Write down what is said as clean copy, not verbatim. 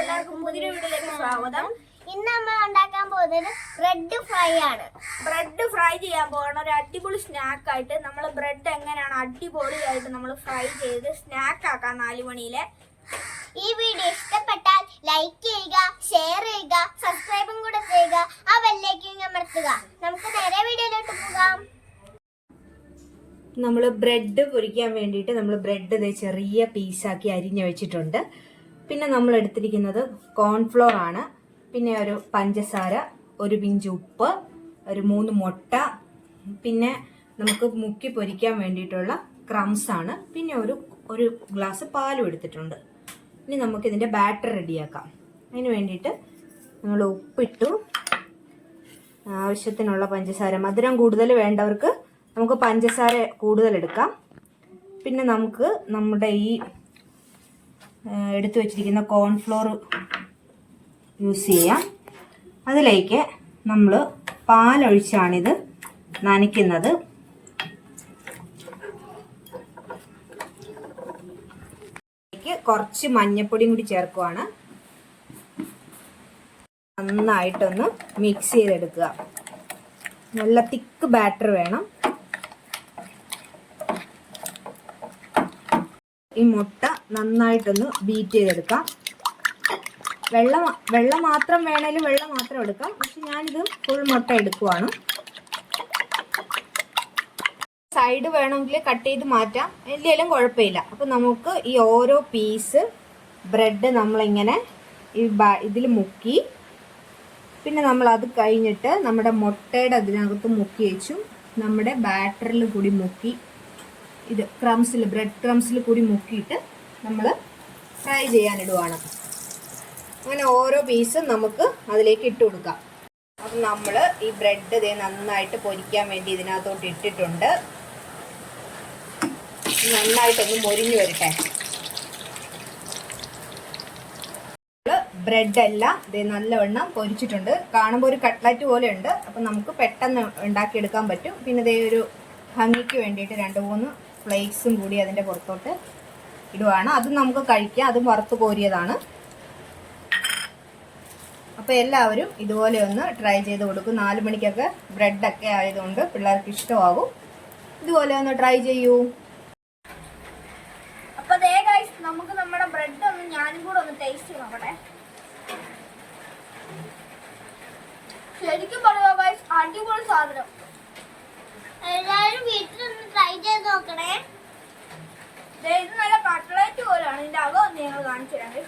എല്ലാവർക്കും പുതിയ വീഡിയോയിലേക്ക് സ്വാഗതം. ഇന്ന് നമ്മൾ ഉണ്ടാക്കാൻ പോകുന്നത് ബ്രെഡ് ഫ്രൈ ആണ്. ബ്രെഡ് ഫ്രൈ ചെയ്യാൻ പോകണം. ഒരു അടിപൊളി സ്നാക്ക് ആയിട്ട് നമ്മൾ ബ്രെഡ് എങ്ങനെയാണ് അടിപൊളിയായിട്ട് നമ്മൾ ഫ്രൈ ചെയ്ത് സ്നാക്ക് ആക്കാം 4 മണിയിലെ. ഈ വീഡിയോ ഇഷ്ടപ്പെട്ടാൽ ലൈക്ക് ചെയ്യുക, ഷെയർ ചെയ്യുക, സബ്സ്ക്രൈബും കൂടെ ചെയ്യുക, ആ ബെല്ലൈക്കൺ അമർത്തുക. നമുക്ക് നേരെ വീഡിയോയിലോട്ട് പോകാം. നമ്മൾ ബ്രെഡ് പൊരിക്കാൻ വേണ്ടിയിട്ട് നമ്മൾ ബ്രെഡ് ചെറിയ പീസാക്കി അരിഞ്ഞു വെച്ചിട്ടുണ്ട്. പിന്നെ നമ്മൾ എടുത്തിരിക്കുന്നത് കോൺഫ്ലോർ ആണ്. പിന്നെ ഒരു പഞ്ചസാര, ഒരു പിഞ്ച് ഉപ്പ്, ഒരു 3 മുട്ട, പിന്നെ നമുക്ക് മുക്കി പൊരിക്കാൻ വേണ്ടിയിട്ടുള്ള ക്രംസ് ആണ്. പിന്നെ ഒരു ഗ്ലാസ് പാലും എടുത്തിട്ടുണ്ട്. ഇനി നമുക്കിതിൻ്റെ ബാറ്റർ റെഡിയാക്കാം. അതിന് വേണ്ടിയിട്ട് നമ്മൾ ഉപ്പിട്ടു, ആവശ്യത്തിനുള്ള പഞ്ചസാര, മധുരം കൂടുതൽ വേണ്ടവർക്ക് നമുക്ക് പഞ്ചസാര കൂടുതൽ എടുക്കാം. പിന്നെ നമുക്ക് നമ്മുടെ ഈ എടുത്തു വച്ചിരിക്കുന്ന കോൺഫ്ലോർ യൂസ് ചെയ്യാം. അതിലേക്ക് നമ്മൾ പാലൊഴിച്ചാണിത് നനയ്ക്കുന്നത്. കുറച്ച് മഞ്ഞൾപ്പൊടിയും കൂടി ചേർക്കുവാണ്. നന്നായിട്ടൊന്ന് മിക്സ് ചെയ്തെടുക്കുക. നല്ല തിക്ക് ബാറ്റർ വേണം. ഈ മുട്ട നന്നായിട്ടൊന്ന് ബീറ്റ് ചെയ്തെടുക്കാം. വെള്ളം മാത്രം വേണേലും വെള്ളം മാത്രം എടുക്കാം. പക്ഷെ ഞാനിത് ഫുൾ മുട്ട എടുക്കുവാണ്. സൈഡ് വേണമെങ്കിൽ കട്ട് ചെയ്ത് മാറ്റാം, എന്തെങ്കിലും കുഴപ്പമില്ല. അപ്പം നമുക്ക് ഈ ഓരോ പീസ് ബ്രെഡ് നമ്മളിങ്ങനെ ഇതിൽ മുക്കി, പിന്നെ നമ്മൾ അത് കഴിഞ്ഞിട്ട് നമ്മുടെ മുട്ടയുടെ അതിനകത്ത് മുക്കി വെച്ചു നമ്മുടെ ബാറ്ററിൽ കൂടി മുക്കി, ഇത് ബ്രെഡ് ക്രംസിൽ കൂടി മുക്കിയിട്ട് നമ്മൾ ഫ്രൈ ചെയ്യാനിടുവാണ്. അങ്ങനെ ഓരോ പീസും നമുക്ക് അതിലേക്ക് ഇട്ട് കൊടുക്കാം. അപ്പം നമ്മൾ ഈ ബ്രെഡ് നന്നായിട്ട് പൊരിക്കാൻ വേണ്ടി ഇതിനകത്തോട്ട് ഇട്ടിട്ടുണ്ട്. നന്നായിട്ടൊന്ന് മൊരിഞ്ഞു വരട്ടെ. ബ്രെഡ് എല്ലാം നല്ലവണ്ണം പൊരിച്ചിട്ടുണ്ട്. കാണുമ്പോൾ ഒരു കട്ട്ലറ്റ് പോലെ ഉണ്ട്. അപ്പം നമുക്ക് പെട്ടെന്ന് ഉണ്ടാക്കിയെടുക്കാൻ പറ്റും. പിന്നെ ഒരു ഭംഗിക്ക് വേണ്ടിയിട്ട് 2-3 ഫ്ലേക്സും കൂടി അതിൻ്റെ പുറത്തോട്ട് ഇടുവാണ്. അത് നമുക്ക് കഴിക്കാം. അതും വറുത്ത് കോരിയതാണ്. അപ്പോൾ എല്ലാവരും ഇതുപോലെ ഒന്ന് ട്രൈ ചെയ്ത് കൊടുക്കും. 4 മണിക്കൊക്കെ ബ്രെഡൊക്കെ ആയതുകൊണ്ട് പിള്ളേർക്ക് ഇഷ്ടമാകും. ഇതുപോലെ ഒന്ന് ട്രൈ ചെയ്യൂ. അപ്പോൾ നമുക്ക് നമ്മുടെ ബ്രെഡ് ഒന്ന് ഞാനും കൂടെ ഒന്ന് ടേസ്റ്റ് ചെയ്ത് നോക്കട്ടെ. ശരിക്കും പറയുക ഗൈസ്, അടിപൊളി സാധനം. എല്ലാവരും വീട്ടിലൊന്ന് ട്രൈ ചെയ്ത് നോക്കണേ. ഇത് നല്ല കട്ട്ലറ്റ് പോലെയാണ്. ഇതിൻ്റെ അകം ഒന്ന് ഞങ്ങൾ കാണിച്ചു തരാം.